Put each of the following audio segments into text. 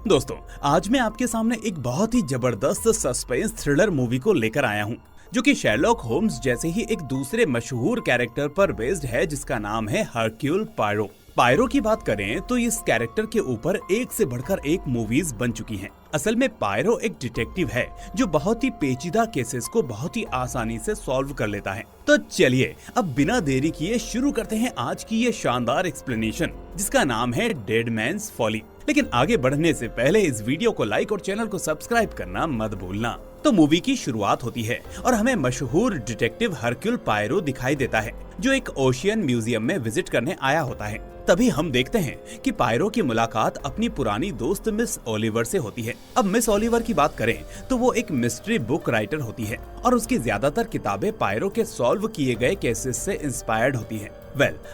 दोस्तों, आज मैं आपके सामने एक बहुत ही जबरदस्त सस्पेंस थ्रिलर मूवी को लेकर आया हूँ, जो कि शेरलॉक होम्स जैसे ही एक दूसरे मशहूर कैरेक्टर पर बेस्ड है, जिसका नाम है हरक्यूल पायरो। पायरो की बात करें तो इस कैरेक्टर के ऊपर एक से बढ़कर एक मूवीज बन चुकी हैं। असल में पायरो एक डिटेक्टिव है जो बहुत ही पेचीदा केसेस को बहुत ही आसानी से सॉल्व कर लेता है। तो चलिए अब बिना देरी किए शुरू करते हैं आज की ये शानदार एक्सप्लेनेशन, जिसका नाम है डेड मैन्स फॉली। लेकिन आगे बढ़ने से पहले इस वीडियो को लाइक और चैनल को सब्सक्राइब करना मत भूलना। तो मूवी की शुरुआत होती है और हमें मशहूर डिटेक्टिव हरक्यूल पायरो दिखाई देता है, जो एक ओशियन म्यूजियम में विजिट करने आया होता है। तभी हम देखते हैं कि पायरो की मुलाकात अपनी पुरानी दोस्त मिस ओलिवर से होती है। अब मिस ओलिवर की बात करें तो वो एक मिस्ट्री बुक राइटर होती है और उसकी ज्यादातर किताबें पायरो के सॉल्व किए गए केसेस से इंस्पायर्ड होती हैं।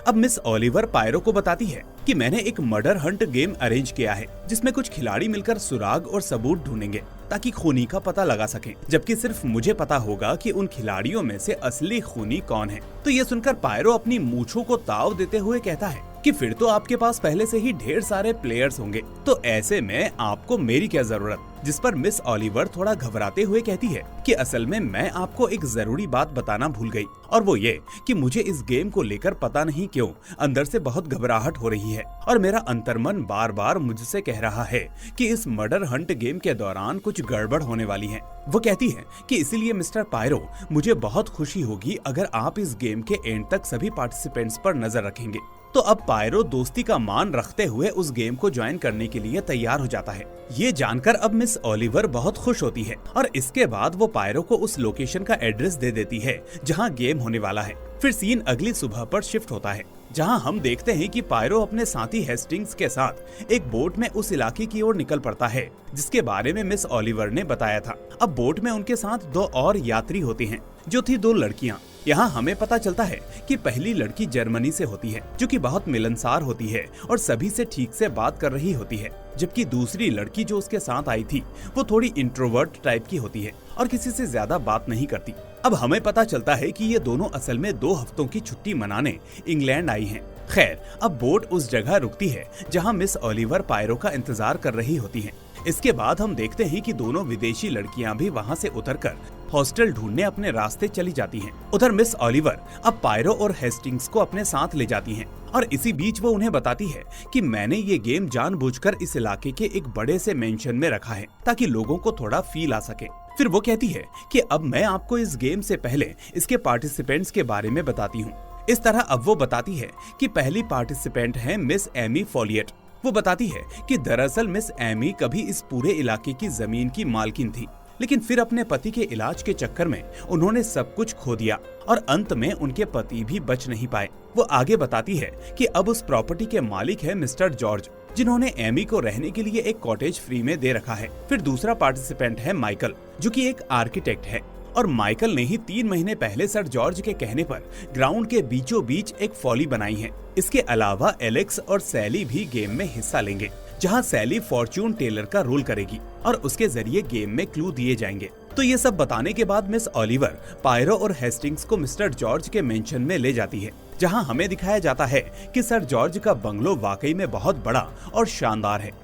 अब मिस ओलिवर पायरो को बताती है कि मैंने एक मर्डर हंट गेम अरेंज किया है, जिसमें कुछ खिलाड़ी मिलकर सुराग और सबूत ढूंढेंगे ताकि खूनी का पता लगा सकें, जबकि सिर्फ मुझे पता होगा कि उन खिलाड़ियों में से असली खूनी कौन है। तो ये सुनकर पायरो अपनी मूंछों को ताव देते हुए कहता है कि फिर तो आपके पास पहले से ही ढेर सारे प्लेयर्स होंगे, तो ऐसे में आपको मेरी क्या जरूरत। जिस पर मिस ओलिवर थोड़ा घबराते हुए कहती है कि असल में मैं आपको एक जरूरी बात बताना भूल गई, और वो ये कि मुझे इस गेम को लेकर पता नहीं क्यों अंदर से बहुत घबराहट हो रही है और मेरा अंतर्मन बार बार मुझसे कह रहा है कि इस मर्डर हंट गेम के दौरान कुछ गड़बड़ होने वाली है। वो कहती है कि इसीलिए मिस्टर पायरो, मुझे बहुत खुशी होगी अगर आप इस गेम के एंड तक सभी पार्टिसिपेंट्स पर नजर रखेंगे। तो अब पायरो दोस्ती का मान रखते हुए उस गेम को ज्वाइन करने के लिए तैयार हो जाता है। ये जानकर अब मिस ओलिवर बहुत खुश होती है और इसके बाद वो पायरो को उस लोकेशन का एड्रेस दे देती है जहाँ गेम होने वाला है। फिर सीन अगली सुबह पर शिफ्ट होता है, जहां हम देखते हैं कि पायरो अपने साथी हेस्टिंग्स के साथ एक बोट में उस इलाके की ओर निकल पड़ता है जिसके बारे में मिस ओलिवर ने बताया था। अब बोट में उनके साथ दो और यात्री होती हैं, जो थी दो लड़कियां। यहाँ हमें पता चलता है कि पहली लड़की जर्मनी से होती है, जो कि बहुत मिलनसार होती है और सभी से ठीक से बात कर रही होती है, जबकि दूसरी लड़की जो उसके साथ आई थी वो थोड़ी इंट्रोवर्ट टाइप की होती है और किसी से ज्यादा बात नहीं करती। अब हमें पता चलता है कि ये दोनों असल में 2 हफ्तों की छुट्टी मनाने इंग्लैंड आई हैं। खैर, अब बोट उस जगह रुकती है जहां मिस ओलिवर पायरो का इंतजार कर रही होती हैं। इसके बाद हम देखते हैं कि दोनों विदेशी लड़कियां भी वहां से उतरकर हॉस्टल ढूंढने अपने रास्ते चली जाती हैं। उधर मिस ओलिवर अब पायरो और हेस्टिंग्स को अपने साथ ले जाती हैं और इसी बीच वो उन्हें बताती है कि मैंने ये गेम जानबूझकर इस इलाके के एक बड़े से मेंशन में रखा है ताकि लोगों को थोड़ा फील आ सके। फिर वो कहती है कि अब मैं आपको इस गेम से पहले इसके पार्टिसिपेंट्स के बारे में बताती हूँ। इस तरह अब वो बताती है कि पहली पार्टिसिपेंट है मिस एमी फॉलिएट। वो बताती है कि दरअसल मिस एमी कभी इस पूरे इलाके की जमीन की मालकिन थी, लेकिन फिर अपने पति के इलाज के चक्कर में उन्होंने सब कुछ खो दिया और अंत में उनके पति भी बच नहीं पाए। वो आगे बताती है कि अब उस प्रॉपर्टी के मालिक है मिस्टर जॉर्ज, जिन्होंने एमी को रहने के लिए एक कॉटेज फ्री में दे रखा है। फिर दूसरा पार्टिसिपेंट है माइकल, जो कि एक आर्किटेक्ट है, और माइकल ने ही 3 महीने पहले सर जॉर्ज के कहने पर ग्राउंड के बीचों बीच एक फॉली बनाई है। इसके अलावा एलेक्स और सैली भी गेम में हिस्सा लेंगे, जहां सैली फॉर्च्यून टेलर का रोल करेगी और उसके जरिए गेम में क्लू दिए जाएंगे। तो ये सब बताने के बाद मिस ओलिवर पायरो और हेस्टिंग्स को मिस्टर जॉर्ज के मेंशन में ले जाती है, जहां हमें दिखाया जाता है कि सर जॉर्ज का बंगलो वाकई में बहुत बड़ा और शानदार है।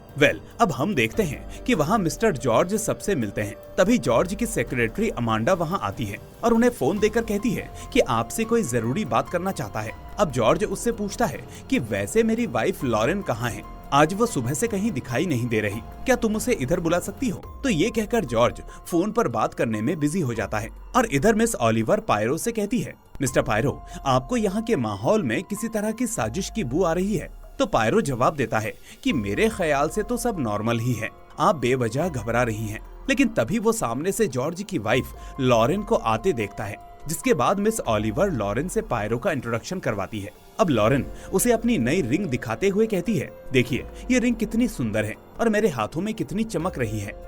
अब हम देखते हैं कि वहाँ मिस्टर जॉर्ज सबसे मिलते हैं। तभी जॉर्ज की सेक्रेटरी अमांडा वहाँ आती है और उन्हें फोन देकर कहती है कि आपसे कोई जरूरी बात करना चाहता है। अब जॉर्ज उससे पूछता है कि वैसे मेरी वाइफ लॉरेन कहाँ है? आज वो सुबह से कहीं दिखाई नहीं दे रही, क्या तुम उसे इधर बुला सकती हो? तो ये कहकर जॉर्ज फोन पर बात करने में बिजी हो जाता है और इधर मिस ओलिवर पायरो से कहती है, मिस्टर पायरो, आपको यहाँ के माहौल में किसी तरह की साजिश की बू आ रही है? तो पायरो जवाब देता है कि मेरे ख्याल से तो सब नॉर्मल ही है, आप बेवजह घबरा रही हैं। लेकिन तभी वो सामने से जॉर्ज की वाइफ लॉरेन को आते देखता है, जिसके बाद मिस ओलिवर लॉरेन से पायरो का इंट्रोडक्शन करवाती है। अब लॉरेन उसे अपनी नई रिंग दिखाते हुए कहती है, देखिए ये रिंग कितनी सुंदर है और मेरे हाथों में कितनी चमक रही है।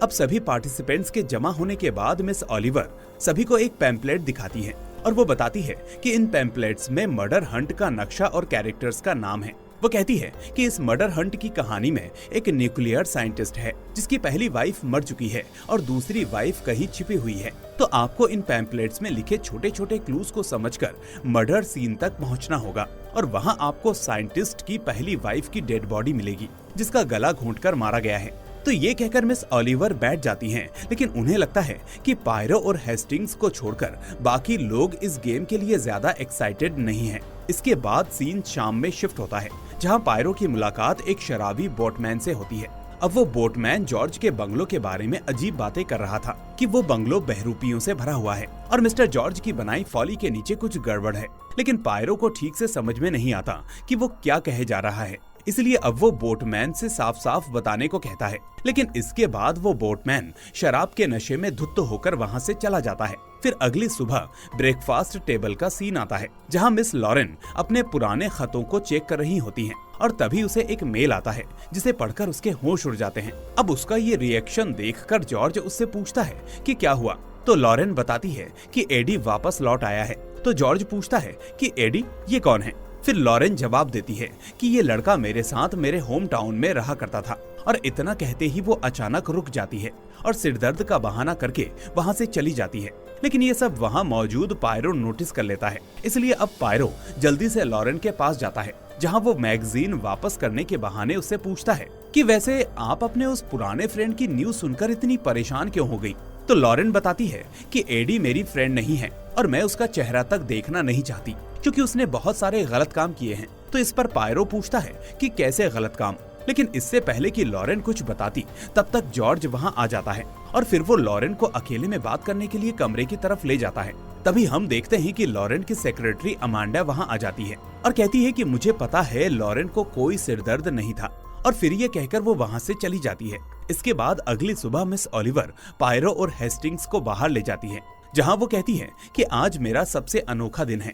अब सभी पार्टिसिपेंट्स के जमा होने के बाद मिस ओलिवर सभी को एक पैम्पलेट दिखाती है और वो बताती है कि इन पैम्पलेट्स में मर्डर हंट का नक्शा और कैरेक्टर्स का नाम है। वो कहती है कि इस मर्डर हंट की कहानी में एक न्यूक्लियर साइंटिस्ट है जिसकी पहली वाइफ मर चुकी है और दूसरी वाइफ कहीं छिपी हुई है। तो आपको इन पैम्पलेट्स में लिखे छोटे छोटे क्लूज को समझकर मर्डर सीन तक पहुंचना होगा और वहां आपको साइंटिस्ट की पहली वाइफ की डेड बॉडी मिलेगी जिसका गला घोंटकर मारा गया है। तो ये कहकर मिस ओलिवर बैठ जाती हैं, लेकिन उन्हें लगता है कि पायरो और हेस्टिंग्स को छोड़कर बाकी लोग इस गेम के लिए ज्यादा एक्साइटेड नहीं हैं। इसके बाद सीन शाम में शिफ्ट होता है जहां पायरो की मुलाकात एक शराबी बोटमैन से होती है। अब वो बोटमैन जॉर्ज के बंगलो के बारे में अजीब बातें कर रहा था कि वो बंगलो बहरूपियों से भरा हुआ है और मिस्टर जॉर्ज की बनाई फॉली के नीचे कुछ गड़बड़ है। लेकिन पायरो को ठीक से समझ में नहीं आता कि वो क्या कहे जा रहा है, इसलिए अब वो बोटमैन से साफ साफ बताने को कहता है। लेकिन इसके बाद वो बोटमैन शराब के नशे में धुत होकर वहाँ से चला जाता है। फिर अगली सुबह ब्रेकफास्ट टेबल का सीन आता है जहाँ मिस लॉरेन अपने पुराने खतों को चेक कर रही होती हैं और तभी उसे एक मेल आता है जिसे पढ़कर उसके होश उड़ जाते हैं। अब उसका ये रिएक्शन देखकर जॉर्ज उससे पूछता है कि क्या हुआ, तो लॉरेन बताती है कि एडी वापस लौट आया है। तो जॉर्ज पूछता है कि एडी ये कौन है। फिर लॉरेन जवाब देती है कि ये लड़का मेरे साथ मेरे होम टाउन में रहा करता था। और इतना कहते ही वो अचानक रुक जाती है और सिरदर्द का बहाना करके वहाँ से चली जाती है। लेकिन ये सब वहाँ मौजूद पायरो नोटिस कर लेता है, इसलिए अब पायरो जल्दी से लॉरेन के पास जाता है जहाँ वो मैगजीन वापस करने के बहाने उससे पूछता है कि वैसे आप अपने उस पुराने फ्रेंड की न्यूज सुनकर इतनी परेशान क्यों हो गई। तो लॉरेन बताती है कि एडी मेरी फ्रेंड नहीं है और मैं उसका चेहरा तक देखना नहीं चाहती क्योंकि उसने बहुत सारे गलत काम किए हैं। तो इस पर पायरो पूछता है कि कैसे गलत काम, लेकिन इससे पहले कि लॉरेन कुछ बताती तब तक जॉर्ज वहां आ जाता है और फिर वो लॉरेन को अकेले में बात करने के लिए कमरे की तरफ ले जाता है। तभी हम देखते हैं कि लॉरेन की सेक्रेटरी अमांडा वहां आ जाती है और कहती है कि मुझे पता है लॉरेन को कोई सिरदर्द नहीं था, और फिर ये कहकर वो वहाँ से चली जाती है। इसके बाद अगली सुबह मिस ओलिवर पायरो और हेस्टिंग्स को बाहर ले जाती है जहाँ वो कहती है कि आज मेरा सबसे अनोखा दिन है।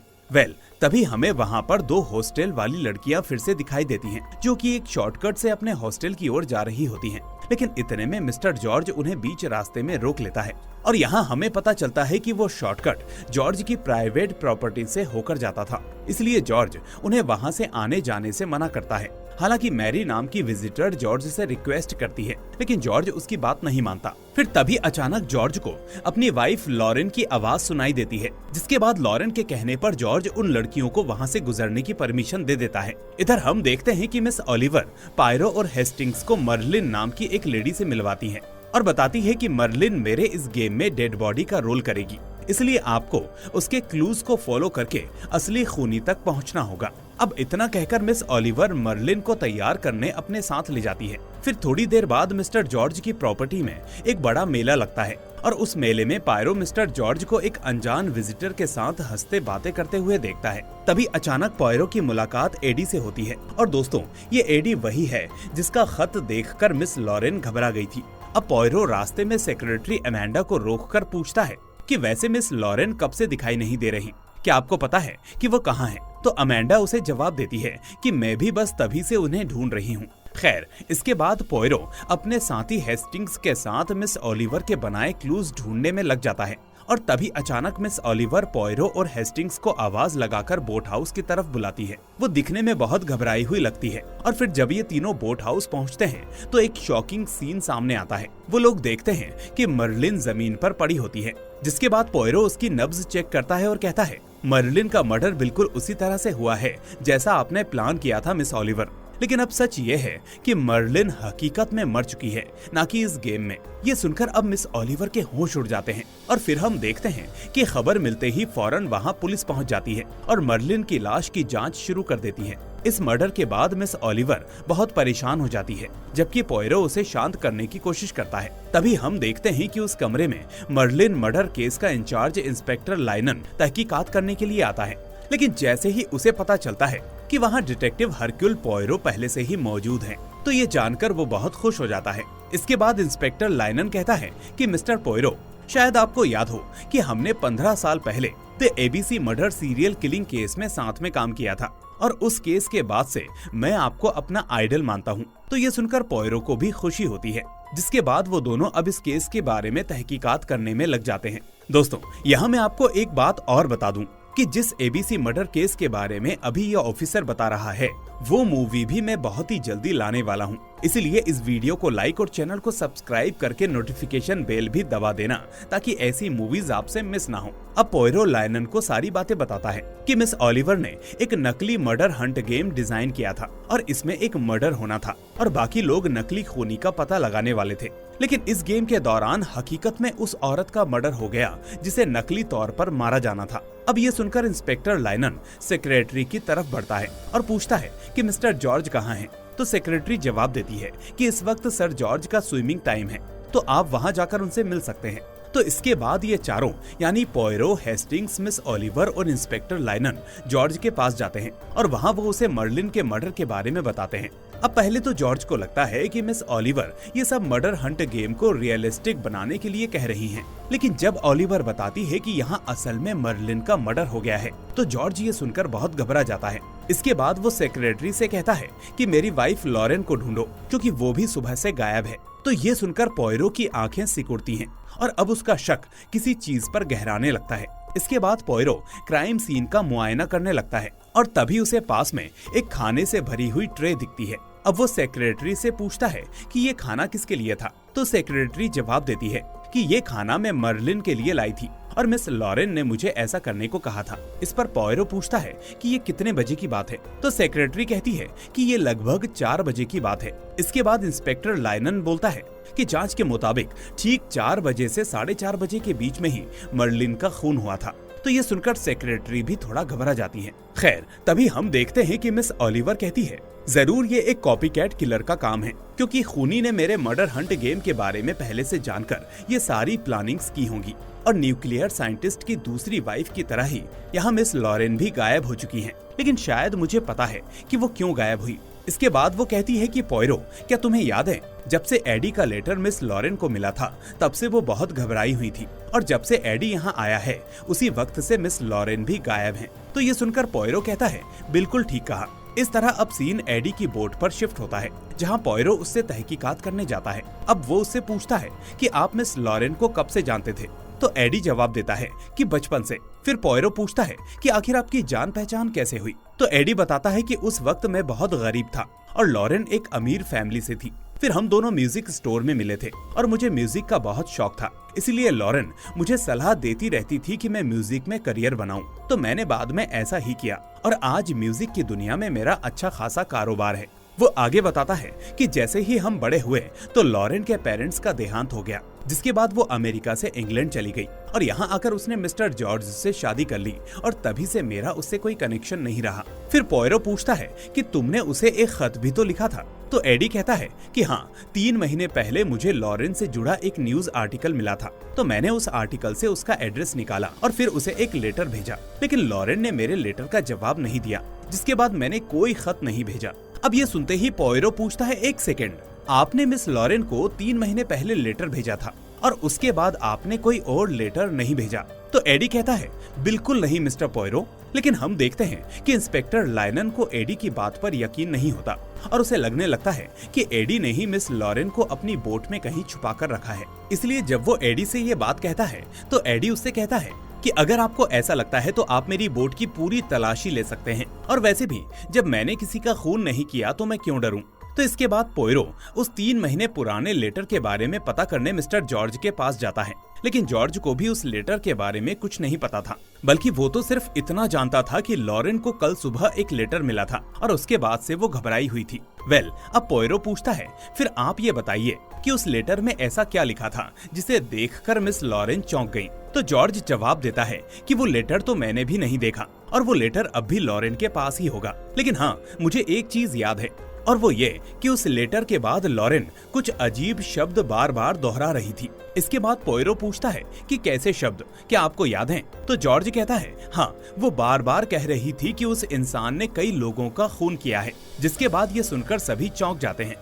तभी हमें वहाँ पर दो हॉस्टल वाली लड़कियाँ फिर से दिखाई देती हैं, जो कि एक शॉर्टकट से अपने हॉस्टल की ओर जा रही होती हैं। लेकिन इतने में मिस्टर जॉर्ज उन्हें बीच रास्ते में रोक लेता है और यहाँ हमें पता चलता है कि वो शॉर्टकट जॉर्ज की प्राइवेट प्रॉपर्टी से होकर जाता था, इसलिए जॉर्ज उन्हें वहाँ से आने जाने से मना करता है। हालांकि मैरी नाम की विजिटर जॉर्ज से रिक्वेस्ट करती है, लेकिन जॉर्ज उसकी बात नहीं मानता। फिर तभी अचानक जॉर्ज को अपनी वाइफ लॉरेन की आवाज सुनाई देती है, जिसके बाद लॉरेन के कहने पर जॉर्ज उन लड़कियों को वहाँ से गुजरने की परमिशन दे देता है। इधर हम देखते हैं कि मिस ओलिवर पायरो और हेस्टिंग्स को मर्लिन नाम की एक लेडी से मिलवाती है और बताती है कि मर्लिन मेरे इस गेम में डेड बॉडी का रोल करेगी, इसलिए आपको उसके क्लूज को फॉलो करके असली खूनी तक पहुंचना होगा। अब इतना कहकर मिस ओलिवर मर्लिन को तैयार करने अपने साथ ले जाती है। फिर थोड़ी देर बाद मिस्टर जॉर्ज की प्रॉपर्टी में एक बड़ा मेला लगता है और उस मेले में पायरो मिस्टर जॉर्ज को एक अनजान विजिटर के साथ हंसते बातें करते हुए देखता है। तभी अचानक पायरो की मुलाकात एडी से होती है और दोस्तों ये एडी वही है जिसका खत देखकर मिस लॉरेन घबरा गई थी। अब पायरो रास्ते में सेक्रेटरी अमांडा को रोककर पूछता है कि वैसे मिस लॉरेन कब से दिखाई नहीं दे रही, क्या आपको पता है कि वो कहाँ है? तो अमांडा उसे जवाब देती है कि मैं भी बस तभी से उन्हें ढूंढ रही हूँ। खैर, इसके बाद पोयरो अपने साथी हेस्टिंग्स के साथ मिस ओलिवर के बनाए क्लूज ढूंढने में लग जाता है और तभी अचानक मिस ओलिवर पोयरो और हेस्टिंग्स को आवाज लगाकर बोट हाउस की तरफ बुलाती है। वो दिखने में बहुत घबराई हुई लगती है और फिर जब ये तीनों बोट हाउस पहुंचते हैं तो एक शॉकिंग सीन सामने आता है। वो लोग देखते हैं कि मर्लिन जमीन पर पड़ी होती है, जिसके बाद पोयरो उसकी नब्ज चेक करता है और कहता है मर्लिन का मर्डर बिल्कुल उसी तरह से हुआ है जैसा आपने प्लान किया था मिस ओलिवर। लेकिन अब सच ये है कि मर्लिन हकीकत में मर चुकी है, ना कि इस गेम में। ये सुनकर अब मिस ओलिवर के होश उड़ जाते हैं और फिर हम देखते हैं कि खबर मिलते ही फौरन वहाँ पुलिस पहुँच जाती है और मर्लिन की लाश की जांच शुरू कर देती है। इस मर्डर के बाद मिस ओलिवर बहुत परेशान हो जाती है, जबकि पोयरो उसे शांत करने की कोशिश करता है। तभी हम देखते हैं कि उस कमरे में मर्लिन मर्डर केस का इंचार्ज इंस्पेक्टर लाइनन तहकीकात करने के लिए आता है। लेकिन जैसे ही उसे पता चलता है कि वहाँ डिटेक्टिव हरक्यूल पोयरो पहले से ही मौजूद हैं, तो ये जानकर वो बहुत खुश हो जाता है। इसके बाद इंस्पेक्टर लाइनन कहता है कि मिस्टर पोयरो, शायद आपको याद हो कि हमने 15 साल पहले the ABC murder serial killing case में साथ में काम किया था और उस केस के बाद से मैं आपको अपना आइडल मानता हूँ। तो ये सुनकर पोयरो को भी खुशी होती है, जिसके बाद वो दोनों अब इस केस के बारे में तहकीकात करने में लग जाते हैं। दोस्तों, यहाँ मैं आपको एक बात और बता दूं कि जिस एबीसी मर्डर केस के बारे में अभी ये ऑफिसर बता रहा है वो मूवी भी मैं बहुत ही जल्दी लाने वाला हूँ। इसलिए इस वीडियो को लाइक और चैनल को सब्सक्राइब करके नोटिफिकेशन बेल भी दबा देना ताकि ऐसी मूवीज आपसे मिस ना हो। अब पोयरो लायनन को सारी बातें बताता है कि मिस ओलिवर ने एक नकली मर्डर हंट गेम डिजाइन किया था और इसमें एक मर्डर होना था और बाकी लोग नकली खूनी का पता लगाने वाले थे। लेकिन इस गेम के दौरान हकीकत में उस औरत का मर्डर हो गया जिसे नकली तौर पर मारा जाना था। अब ये सुनकर इंस्पेक्टर लायनन सेक्रेटरी की तरफ बढ़ता है और पूछता है कि मिस्टर जॉर्ज कहाँ हैं? तो सेक्रेटरी जवाब देती है कि इस वक्त सर जॉर्ज का स्विमिंग टाइम है, तो आप वहाँ जाकर उनसे मिल सकते हैं। तो इसके बाद ये चारों यानी पोयरो, हेस्टिंग्स, मिस ओलिवर और इंस्पेक्टर लायनन जॉर्ज के पास जाते हैं और वहाँ वो उसे मर्लिन के मर्डर के बारे में बताते हैं। अब पहले तो जॉर्ज को लगता है कि मिस ओलिवर ये सब मर्डर हंट गेम को रियलिस्टिक बनाने के लिए कह रही हैं। लेकिन जब ओलिवर बताती है कि यहाँ असल में मर्लिन का मर्डर हो गया है तो जॉर्ज ये सुनकर बहुत घबरा जाता है। इसके बाद वो सेक्रेटरी से कहता है कि मेरी वाइफ लॉरेन को ढूंढो क्योंकि वो भी सुबह से गायब है। तो ये सुनकर पोयरो की आंखें सिकुड़ती हैं और अब उसका शक किसी चीज पर गहराने लगता है। इसके बाद पोयरो क्राइम सीन का मुआयना करने लगता है और तभी उसे पास में एक खाने से भरी हुई ट्रे दिखती है। अब वो सेक्रेटरी से पूछता है कि ये खाना किसके लिए था? तो सेक्रेटरी जवाब देती है कि ये खाना मैं मर्लिन के लिए लाई थी और मिस लॉरेन ने मुझे ऐसा करने को कहा था। इस पर पोयरो पूछता है कि ये कितने बजे की बात है? तो सेक्रेटरी कहती है कि ये लगभग 4 बजे की बात है। इसके बाद इंस्पेक्टर लायनन बोलता है कि जांच के मुताबिक ठीक 4 बजे से 4:30 बजे के बीच में ही मर्लिन का खून हुआ था। तो ये सुनकर सेक्रेटरी भी थोड़ा घबरा जाती है। खैर, तभी हम देखते हैं कि मिस ओलिवर कहती है जरूर ये एक कॉपीकैट किलर का काम है क्योंकि खूनी ने मेरे मर्डर हंट गेम के बारे में पहले से जानकर ये सारी प्लानिंग्स की होंगी और न्यूक्लियर साइंटिस्ट की दूसरी वाइफ की तरह ही यहाँ मिस लॉरेन भी गायब हो चुकी हैं। लेकिन शायद मुझे पता है कि वो क्यों गायब हुई। इसके बाद वो कहती है कि पोयरो, क्या तुम्हें याद है जब से एडी का लेटर मिस लॉरेन को मिला था तब से वो बहुत घबराई हुई थी और जब से एडी यहाँ आया है उसी वक्त से मिस लॉरेन भी गायब हैं। तो ये सुनकर पोयरो कहता है बिल्कुल ठीक कहा। इस तरह अब सीन एडी की बोट पर शिफ्ट होता है जहाँ पोयरो उससे तहकीकात करने जाता है। अब वो उससे पूछता है कि आप मिस लॉरेन को कब से जानते थे? तो एडी जवाब देता है कि बचपन से। फिर पोयरो पूछता है कि आखिर आपकी जान पहचान कैसे हुई? तो एडी बताता है कि उस वक्त मैं बहुत गरीब था और लॉरेन एक अमीर फैमिली से थी। फिर हम दोनों म्यूजिक स्टोर में मिले थे और मुझे म्यूजिक का बहुत शौक था, इसलिए लॉरेन मुझे सलाह देती रहती थी कि मैं म्यूजिक में करियर बनाऊं। तो मैंने बाद में ऐसा ही किया और आज म्यूजिक की दुनिया में मेरा अच्छा खासा कारोबार है। वो आगे बताता है कि जैसे ही हम बड़े हुए तो लॉरेन के पेरेंट्स का देहांत हो गया, जिसके बाद वो अमेरिका से इंग्लैंड चली गई और यहाँ आकर उसने मिस्टर जॉर्ज से शादी कर ली और तभी से मेरा उससे कोई कनेक्शन नहीं रहा। फिर पोयरो पूछता है कि तुमने उसे एक खत भी तो लिखा था? तो एडी कहता है कि हाँ, 3 महीने पहले मुझे लॉरेन से जुड़ा एक न्यूज आर्टिकल मिला था, तो मैंने उस आर्टिकल से उसका एड्रेस निकाला और फिर उसे एक लेटर भेजा। लेकिन लॉरेन ने मेरे लेटर का जवाब नहीं दिया, जिसके बाद मैंने कोई खत नहीं भेजा। अब ये सुनते ही पोयरो पूछता है, एक सेकेंड, आपने मिस लॉरेन को 3 महीने पहले लेटर भेजा था और उसके बाद आपने कोई और लेटर नहीं भेजा? तो एडी कहता है बिल्कुल नहीं मिस्टर पोयरो। लेकिन हम देखते हैं कि इंस्पेक्टर लायनन को एडी की बात पर यकीन नहीं होता और उसे लगने लगता है कि एडी ने ही मिस लॉरेन को अपनी बोट में कहीं छुपा कर रखा है। इसलिए जब वो एडी से ये बात कहता है तो एडी उससे कहता है कि अगर आपको ऐसा लगता है तो आप मेरी बोट की पूरी तलाशी ले सकते हैं, और वैसे भी जब मैंने किसी का खून नहीं किया तो मैं क्यों डरूं? तो इसके बाद पोयरो उस 3 महीने पुराने लेटर के बारे में पता करने मिस्टर जॉर्ज के पास जाता है। लेकिन जॉर्ज को भी उस लेटर के बारे में कुछ नहीं पता था, बल्कि वो तो सिर्फ इतना जानता था कि लॉरेन को कल सुबह एक लेटर मिला था और उसके बाद से वो घबराई हुई थी। अब पोयरो पूछता है, फिर आप ये बताइए कि उस लेटर में ऐसा क्या लिखा था जिसे देखकर मिस लॉरेन चौंक गई? तो जॉर्ज जवाब देता है कि वो लेटर तो मैंने भी नहीं देखा और वो लेटर अब भी लॉरेन के पास ही होगा। लेकिन हाँ, मुझे एक चीज याद है और वो ये कि उस लेटर के बाद लॉरेन कुछ अजीब शब्द बार बार दोहरा रही थी। इसके बाद पोयरो पूछता है कि कैसे शब्द, क्या आपको याद हैं? तो जॉर्ज कहता है हाँ, वो बार बार कह रही थी कि उस इंसान ने कई लोगों का खून किया है, जिसके बाद ये सुनकर सभी चौंक जाते हैं।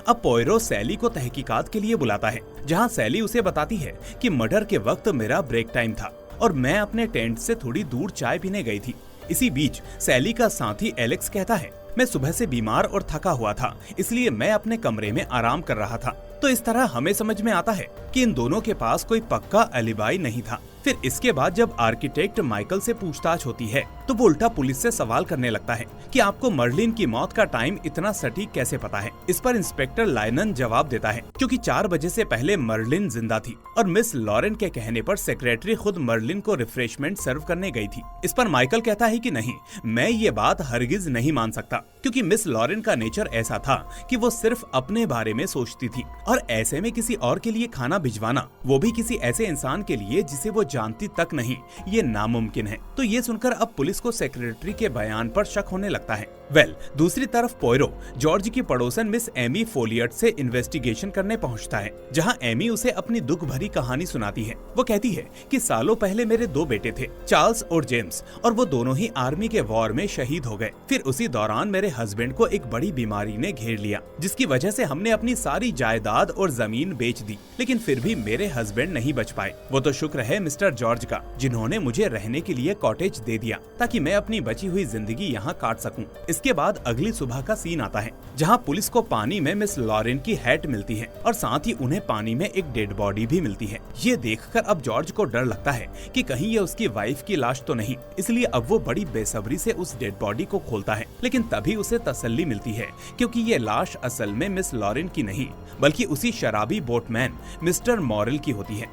अब पोयरो सैली को तहकीकात के लिए बुलाता है, जहाँ सैली उसे बताती है कि मर्डर के वक्त मेरा ब्रेक टाइम था और मैं अपने टेंट से थोड़ी दूर चाय पीने गई थी। इसी बीच सैली का साथी एलेक्स कहता है, मैं सुबह से बीमार और थका हुआ था, इसलिए मैं अपने कमरे में आराम कर रहा था। तो इस तरह हमें समझ में आता है कि इन दोनों के पास कोई पक्का एलिबाई नहीं था। फिर इसके बाद जब आर्किटेक्ट माइकल से पूछताछ होती है तो वो उल्टा पुलिस से सवाल करने लगता है कि आपको मर्लिन की मौत का टाइम इतना सटीक कैसे पता है। इस पर इंस्पेक्टर लाइनन जवाब देता है क्योंकि 4 बजे से पहले मर्लिन जिंदा थी और मिस लॉरेन के कहने पर सेक्रेटरी खुद मर्लिन को रिफ्रेशमेंट सर्व करने गई थी। इस पर माइकल कहता है कि नहीं, मैं ये बात हरगिज नहीं मान सकता क्योंकि मिस लॉरेन का नेचर ऐसा था कि वो सिर्फ अपने बारे में सोचती थी और ऐसे में किसी और के लिए खाना भिजवाना, वो भी किसी ऐसे इंसान के लिए जिसे वो जानती तक नहीं, ये नामुमकिन है। तो ये सुनकर अब पुलिस को सेक्रेटरी के बयान पर शक होने लगता है। दूसरी तरफ पोयरो जॉर्ज की पड़ोसन मिस एमी फोलियट से इन्वेस्टिगेशन करने पहुंचता है, जहां एमी उसे अपनी दुख भरी कहानी सुनाती है। वो कहती है कि सालों पहले मेरे 2 बेटे थे, चार्ल्स और जेम्स, और वो दोनों ही आर्मी के वॉर में शहीद हो गए। फिर उसी दौरान मेरे हस्बैंड को एक बड़ी बीमारी ने घेर लिया, जिसकी वजह से हमने अपनी सारी जायदाद और जमीन बेच दी, लेकिन फिर भी मेरे हस्बैंड नहीं बच पाए। वो तो शुक्र है मिस्टर जॉर्ज का, जिन्होंने मुझे रहने के लिए कॉटेज दे दिया ताकि मैं अपनी बची हुई जिंदगी यहाँ काट सकूं। इसके बाद अगली सुबह का सीन आता है, जहाँ पुलिस को पानी में मिस लॉरेन की हैट मिलती है और साथ ही उन्हें पानी में एक डेड बॉडी भी मिलती है। ये देखकर अब जॉर्ज को डर लगता है कि कहीं ये उसकी वाइफ की लाश तो नहीं, इसलिए अब वो बड़ी बेसब्री से उस डेड बॉडी को खोलता है। लेकिन तभी उसे तसल्ली मिलती है क्योंकि ये लाश असल में मिस लॉरेन की नहीं बल्कि उसी शराबी बोटमैन मिस्टर मॉरल की होती है।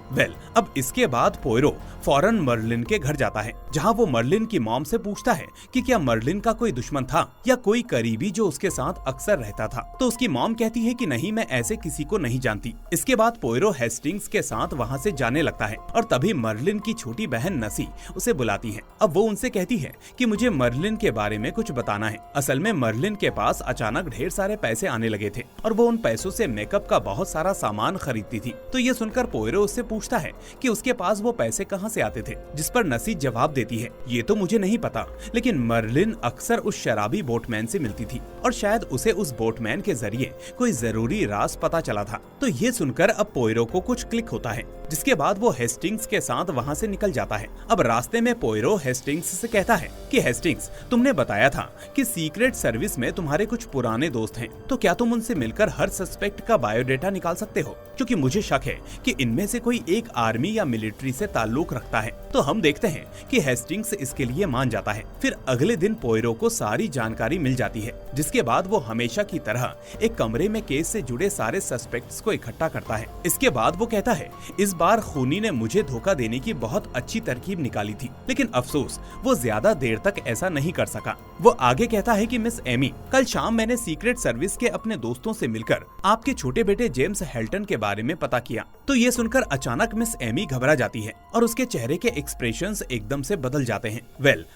अब इसके बाद पोयरो फौरन मर्लिन के घर जाता है, जहाँ वो मर्लिन की मॉम से पूछता है कि क्या मर्लिन का कोई दुश्मन था या कोई करीबी जो उसके साथ अक्सर रहता था। तो उसकी मॉम कहती है कि नहीं, मैं ऐसे किसी को नहीं जानती। इसके बाद पोयरो हेस्टिंग्स के साथ वहाँ से जाने लगता है और तभी मर्लिन की छोटी बहन नसी उसे बुलाती है। अब वो उनसे कहती है कि मुझे मर्लिन के बारे में कुछ बताना है। असल में मर्लिन के पास अचानक ढेर सारे पैसे आने लगे थे और वो उन पैसों से मेकअप का बहुत सारा सामान खरीदती थी। तो ये सुनकर पोयरो उससे पूछता है कि उसके पास वो पैसे कहाँ से आते थे, जिस पर नसी जवाब देती है, ये तो मुझे नहीं पता, लेकिन मर्लिन अक्सर उस शराबी बोटमैन से मिलती थी और शायद उसे उस बोटमैन के जरिए कोई जरूरी राज पता चला था। तो ये सुनकर अब पोयरो को कुछ क्लिक होता है, जिसके बाद वो हेस्टिंग्स के साथ वहाँ से निकल जाता है। अब रास्ते में पोयरो हेस्टिंग्स से कहता है कि हेस्टिंग्स, तुमने बताया था कि सीक्रेट सर्विस में तुम्हारे कुछ पुराने दोस्त हैं, तो क्या तुम उनसे मिलकर हर सस्पेक्ट का बायोडेटा निकाल सकते हो? क्योंकि मुझे शक है कि इनमें से कोई एक आर्मी या मिलिट्री से ताल्लुक रखता है। तो हम देखते हैं कि हेस्टिंग्स इसके लिए मान जाता है। फिर अगले दिन पोयरो को सारी जानकारी मिल जाती है, जिसके बाद वो हमेशा की तरह एक कमरे में केस से जुड़े सारे सस्पेक्ट्स को इकट्ठा करता है। इसके बाद वो कहता है, इस बार खूनी ने मुझे धोखा देने की बहुत अच्छी तरकीब निकाली थी, लेकिन अफसोस वो ज्यादा देर तक ऐसा नहीं कर सका। वो आगे कहता है कि मिस एमी, कल शाम मैंने सीक्रेट सर्विस के अपने दोस्तों से मिलकर आपके छोटे बेटे जेम्स हेल्टन के बारे में पता किया। तो ये सुनकर अचानक मिस एमी घबरा जाती है और उसके चेहरे के एक्सप्रेशंस एकदम से बदल जाते हैं।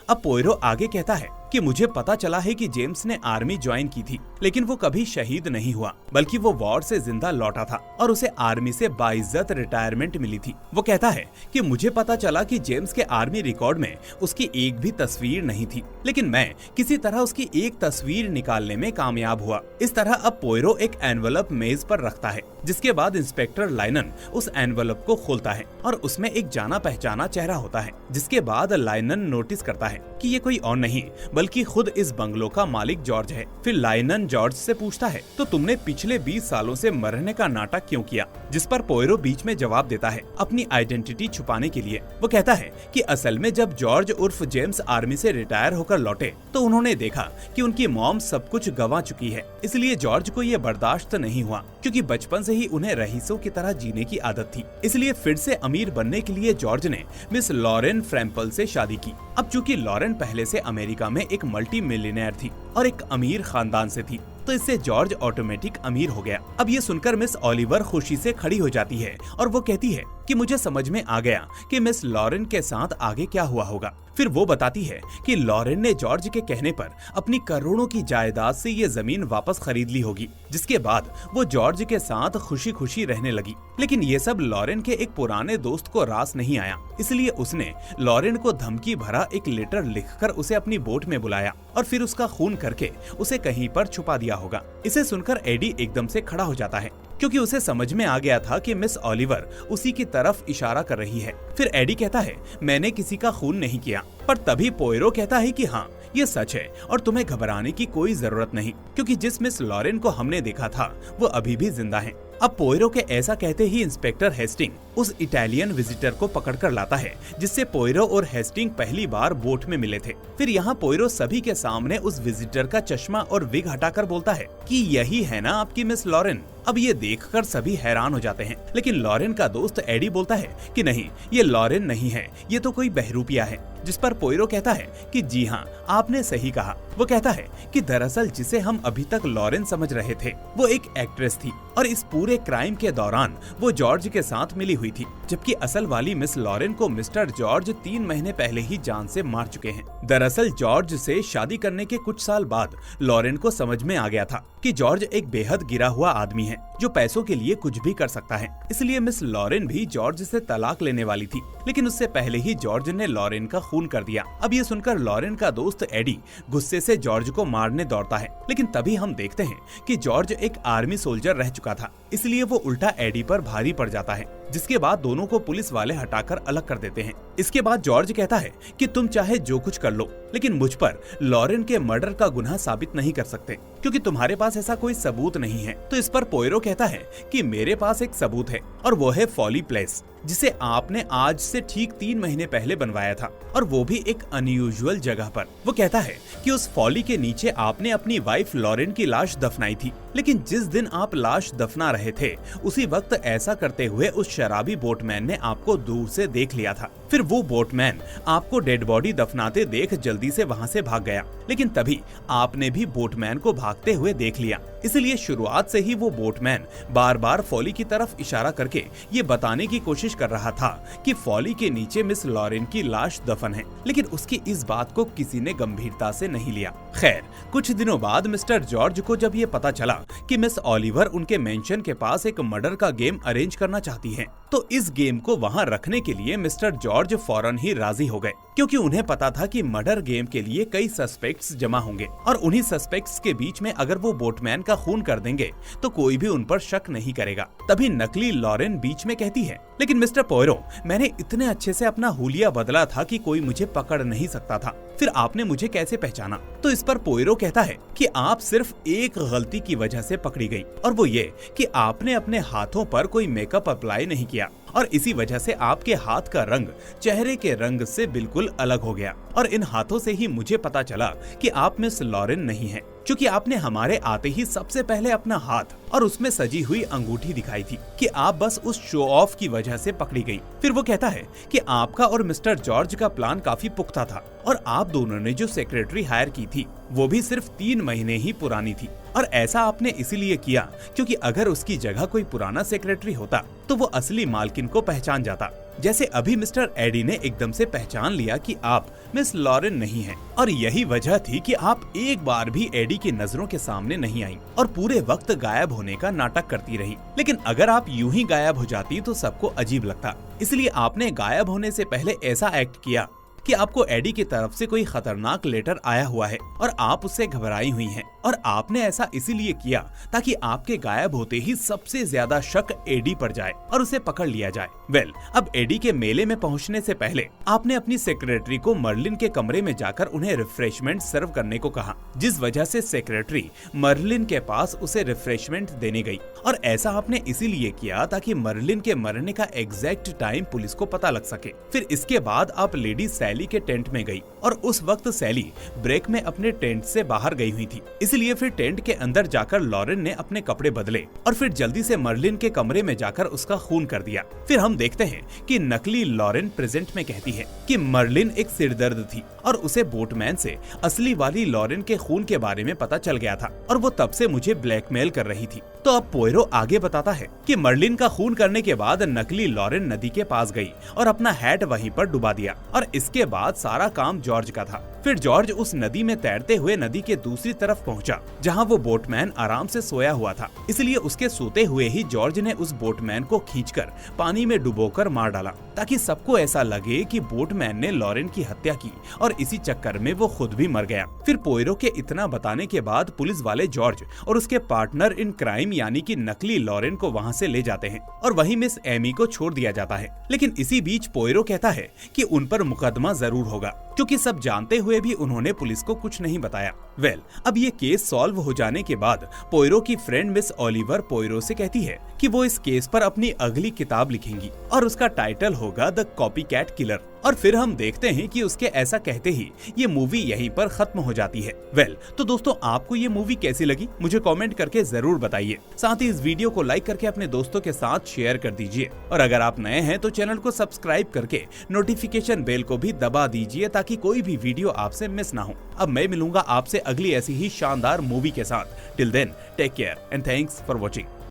अब पोयरो आगे कहता है कि मुझे पता चला है कि जेम्स ने आर्मी ज्वाइन की थी, लेकिन वो कभी शहीद नहीं हुआ, बल्कि वो वॉर से जिंदा लौटा था और उसे आर्मी से बाइज्जत रिटायरमेंट मिली थी। वो कहता है कि मुझे पता चला कि जेम्स के आर्मी रिकॉर्ड में उसकी एक भी तस्वीर नहीं थी, लेकिन मैं किसी तरह उसकी एक तस्वीर निकालने में कामयाब हुआ। इस तरह अब पोयरो एक एनवलप मेज पर रखता है, जिसके बाद इंस्पेक्टर लाइनन उस एनवलप को खोलता है और उसमें एक जाना पहचाना चेहरा होता है। जिसके बाद लाइनन नोटिस करता है कि ये कोई और नहीं बल्कि खुद इस बंगलो का मालिक जॉर्ज है। फिर लाइनन जॉर्ज से पूछता है, तो तुमने पिछले 20 सालों से मरने का नाटक क्यों किया? जिस पर पोयरो बीच में जवाब देता है, अपनी आइडेंटिटी छुपाने के लिए। वो कहता है कि असल में जब जॉर्ज उर्फ जेम्स आर्मी से रिटायर होकर लौटे तो उन्होंने देखा कि उनकी मॉम सब कुछ गंवा चुकी है, इसलिए जॉर्ज को ये बर्दाश्त नहीं हुआ, क्योंकि बचपन से ही उन्हें रईसों की तरह जीने की आदत थी। इसलिए फिर से अमीर बनने के लिए जॉर्ज ने मिस लॉरेन फ्रैम्पल से शादी की। अब चूंकि लॉरेन पहले से अमेरिका में एक मल्टी मिलियनेयर थी और एक अमीर खानदान से थी, तो इससे जॉर्ज ऑटोमेटिक अमीर हो गया। अब ये सुनकर मिस ओलिवर खुशी से खड़ी हो जाती है और वो कहती है कि मुझे समझ में आ गया कि मिस लॉरेन के साथ आगे क्या हुआ होगा। फिर वो बताती है कि लॉरेन ने जॉर्ज के कहने पर अपनी करोड़ों की जायदाद से ये जमीन वापस खरीद ली होगी, जिसके बाद वो जॉर्ज के साथ खुशी खुशी रहने लगी। लेकिन ये सब लॉरेन के एक पुराने दोस्त को रास नहीं आया, इसलिए उसने लॉरेन को धमकी भरा एक लेटर लिखकर उसे अपनी बोट में बुलाया और फिर उसका खून करके उसे कहीं पर छुपा दिया होगा। इसे सुनकर एडी एकदम से खड़ा हो जाता है, क्योंकि उसे समझ में आ गया था कि मिस ओलिवर उसी की तरफ इशारा कर रही है। फिर एडी कहता है, मैंने किसी का खून नहीं किया। पर तभी पोयरो कहता है कि हाँ, ये सच है और तुम्हें घबराने की कोई जरूरत नहीं, क्योंकि जिस मिस लॉरेन को हमने देखा था वो अभी भी जिंदा है। अब पोयरो के ऐसा कहते ही इंस्पेक्टर हेस्टिंग उस इटालियन विजिटर को पकड़कर लाता है जिससे पोयरो और हेस्टिंग पहली बार बोट में मिले थे। फिर यहाँ पोयरो सभी के सामने उस विजिटर का चश्मा और विग हटाकर बोलता है कि यही है ना आपकी मिस लॉरेन। अब ये देखकर सभी हैरान हो जाते हैं, लेकिन लॉरेन का दोस्त एडी बोलता है कि नहीं, ये लॉरेन नहीं है, ये तो कोई बहरूपिया है। जिस पर पोयरो कहता है कि जी हाँ, आपने सही कहा। वो कहता है कि दरअसल जिसे हम अभी तक लॉरेन समझ रहे थे वो एक एक्ट्रेस थी और इस पूरे क्राइम के दौरान वो जॉर्ज के साथ मिली हुई थी, जबकि असल वाली मिस लॉरेन को मिस्टर जॉर्ज 3 महीने पहले ही जान से मार चुके हैं। दरअसल जॉर्ज से शादी करने के कुछ साल बाद लॉरेन को समझ में आ गया था कि जॉर्ज एक बेहद गिरा हुआ आदमी है जो पैसों के लिए कुछ भी कर सकता है। इसलिए मिस लॉरेन भी जॉर्ज से तलाक लेने वाली थी, लेकिन उससे पहले ही जॉर्ज ने लॉरेन का खून कर दिया। अब ये सुनकर लॉरेन का दोस्त एडी गुस्से से जॉर्ज को मारने दौड़ता है, लेकिन तभी हम देखते हैं कि जॉर्ज एक आर्मी सोल्जर रह चुका था, इसलिए वो उल्टा एडी पर भारी पड़ जाता है, जिसके बाद दोनों को पुलिस वाले हटाकर अलग कर देते हैं। इसके बाद जॉर्ज कहता है कि तुम चाहे जो कुछ कर लो, लेकिन मुझ पर लॉरेन के मर्डर का गुनाह साबित नहीं कर सकते क्योंकि तुम्हारे पास ऐसा कोई सबूत नहीं है। तो इस पर पोयरो कहता है कि मेरे पास एक सबूत है और वो है फॉली प्लेस, जिसे आपने आज से ठीक 3 महीने पहले बनवाया था और वो भी एक अनयूजुअल जगह पर। वो कहता है कि उस फॉली के नीचे आपने अपनी वाइफ लॉरेन की लाश दफनाई थी, लेकिन जिस दिन आप लाश दफना रहे थे उसी वक्त ऐसा करते हुए उस शराबी बोटमैन ने आपको दूर से देख लिया था। फिर वो बोटमैन आपको डेड बॉडी दफनाते देख जल्दी से वहाँ से भाग गया, लेकिन तभी आपने भी बोटमैन को भागते हुए देख लिया। इसलिए शुरुआत से ही वो बोटमैन बार बार फॉली की तरफ इशारा करके ये बताने की कोशिश कर रहा था कि फॉली के नीचे मिस लॉरेन की लाश दफन है, लेकिन उसकी इस बात को किसी ने गंभीरता से नहीं लिया। खैर, कुछ दिनों बाद मिस्टर जॉर्ज को जब ये पता चला कि मिस ओलिवर उनके मेंशन के पास एक मर्डर का गेम अरेंज करना चाहती हैं, तो इस गेम को वहाँ रखने के लिए मिस्टर जॉर्ज फौरन ही राजी हो गए, क्योंकि उन्हें पता था कि मर्डर गेम के लिए कई सस्पेक्ट्स जमा होंगे और उन्हीं सस्पेक्ट्स के बीच में अगर वो बोटमैन का खून कर देंगे तो कोई भी उन पर शक नहीं करेगा। तभी नकली लॉरेन बीच में कहती है, लेकिन मिस्टर पोयरो, मैंने इतने अच्छे से अपना हुलिया बदला था कि कोई मुझे पकड़ नहीं सकता था, फिर आपने मुझे कैसे पहचाना? तो इस पर पोयरो कहता है कि आप सिर्फ एक गलती की वजह से पकड़ी गई, और वो ये कि आपने अपने हाथों पर कोई मेकअप अप्लाई नहीं किया और इसी वजह से आपके हाथ का रंग चेहरे के रंग से बिल्कुल अलग हो गया। और इन हाथों से ही मुझे पता चला कि आप मिस लॉरेन नहीं हैं, क्योंकि आपने हमारे आते ही सबसे पहले अपना हाथ और उसमें सजी हुई अंगूठी दिखाई थी कि आप बस उस शो ऑफ की वजह से पकड़ी गई। फिर वो कहता है कि आपका और मिस्टर जॉर्ज का प्लान काफी पुख्ता था और आप दोनों ने जो सेक्रेटरी हायर की थी वो भी सिर्फ 3 महीने ही पुरानी थी, और ऐसा आपने इसीलिए किया क्योंकि अगर उसकी जगह कोई पुराना सेक्रेटरी होता तो वो असली मालकिन को पहचान जाता, जैसे अभी मिस्टर एडी ने एकदम से पहचान लिया कि आप मिस लॉरेन नहीं हैं। और यही वजह थी कि आप एक बार भी एडी की नजरों के सामने नहीं आई और पूरे वक्त गायब होने का नाटक करती रही। लेकिन अगर आप यूं ही गायब हो जाती तो सबको अजीब लगता, इसलिए आपने गायब होने से पहले ऐसा एक्ट किया कि आपको एडी की तरफ से कोई खतरनाक लेटर आया हुआ है और आप उससे घबराई हुई हैं, और आपने ऐसा इसीलिए किया ताकि आपके गायब होते ही सबसे ज्यादा शक एडी पर जाए और उसे पकड़ लिया जाए। वेल, अब एडी के मेले में पहुंचने से पहले आपने अपनी सेक्रेटरी को मर्लिन के कमरे में जाकर उन्हें रिफ्रेशमेंट सर्व करने को कहा, जिस वजह से सेक्रेटरी मर्लिन के पास उसे रिफ्रेशमेंट देने गई, और ऐसा आपने इसीलिए किया ताकि मर्लिन के मरने का एग्जैक्ट टाइम पुलिस को पता लग सके। फिर इसके बाद आप लेडी सैली के टेंट में गई और उस वक्त सैली ब्रेक में अपने टेंट से बाहर गई हुई थी, इसलिए फिर टेंट के अंदर जाकर लॉरेन ने अपने कपड़े बदले और फिर जल्दी से मर्लिन के कमरे में जाकर उसका खून कर दिया। फिर हम देखते हैं कि नकली लॉरेन प्रेजेंट में कहती है कि मर्लिन एक सिरदर्द थी और उसे बोटमैन से असली वाली लॉरेन के खून के बारे में पता चल गया था और वो तब से मुझे ब्लैकमेल कर रही थी। तो अब पोयरो आगे बताता है कि मर्लिन का खून करने के बाद नकली लॉरेन नदी के पास गई और अपना हैट वहीं पर डुबा दिया, और इसके बाद सारा काम जॉर्ज का था। फिर जॉर्ज उस नदी में तैरते हुए नदी के दूसरी तरफ पहुंचा जहां वो बोटमैन आराम से सोया हुआ था, इसलिए उसके सोते हुए ही जॉर्ज ने उस बोटमैन को खींचकर पानी में डुबोकर मार डाला ताकि सबको ऐसा लगे कि बोटमैन ने लॉरेन की हत्या की और इसी चक्कर में वो खुद भी मर गया। फिर पोयरो के इतना बताने के बाद पुलिस वाले जॉर्ज और उसके पार्टनर इन क्राइम यानी कि नकली लॉरेन को वहां से ले जाते हैं और वहीं मिस एमी को छोड़ दिया जाता है। लेकिन इसी बीच पोयरो कहता है कि उन पर मुकदमा जरूर होगा, क्योंकि सब जानते हुए भी उन्होंने पुलिस को कुछ नहीं बताया। अब ये केस सॉल्व हो जाने के बाद पोयरो की फ्रेंड मिस ओलिवर पोयरो से कहती है कि वो इस केस पर अपनी अगली किताब लिखेंगी और उसका टाइटल होगा द कॉपीकैट किलर। और फिर हम देखते हैं कि उसके ऐसा कहते ही ये मूवी यहीं पर खत्म हो जाती है। तो दोस्तों, आपको ये मूवी कैसी लगी मुझे कमेंट करके जरूर बताइए। साथ ही इस वीडियो को लाइक करके अपने दोस्तों के साथ शेयर कर दीजिए और अगर आप नए हैं तो चैनल को सब्सक्राइब करके नोटिफिकेशन बेल को भी दबा दीजिए ताकि कोई भी वीडियो आपसे मिस ना हो। अब मैं मिलूंगा आपसे अगली ऐसी ही शानदार मूवी के साथ। Till then take care and thanks for watching.